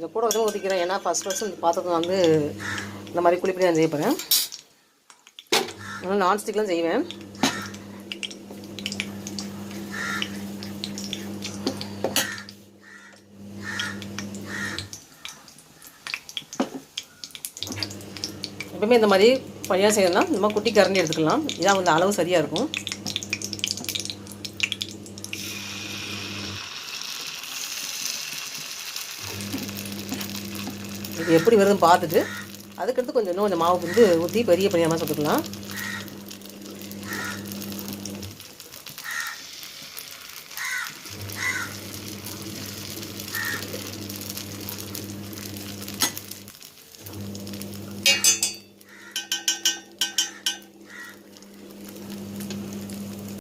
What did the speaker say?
கொஞ்சம் கூட கொஞ்சம் ஊற்றிக்கிறேன். ஏன்னா ஃபஸ்ட்டு இந்த பாத்திரத்தை வந்து இந்த மாதிரி குழி பண்ணி நான் செய்ய போகிறேன். அதனால் நான்ஸ்டிக்லாம் செய்வேன். எப்பவுமே இந்த மாதிரி பனியாக செய்யணும்னா இந்த மாதிரி குட்டி கரண்டி எடுத்துக்கலாம். இதான் வந்து அளவு சரியாக இருக்கும். இது எப்படி வருதுன்னு பார்த்துட்டு அதுக்கடுத்து கொஞ்சம் இன்னும் கொஞ்சம் மாவு வந்து ஊற்றி பெரிய பனியாமல் சுட்டுக்கலாம்.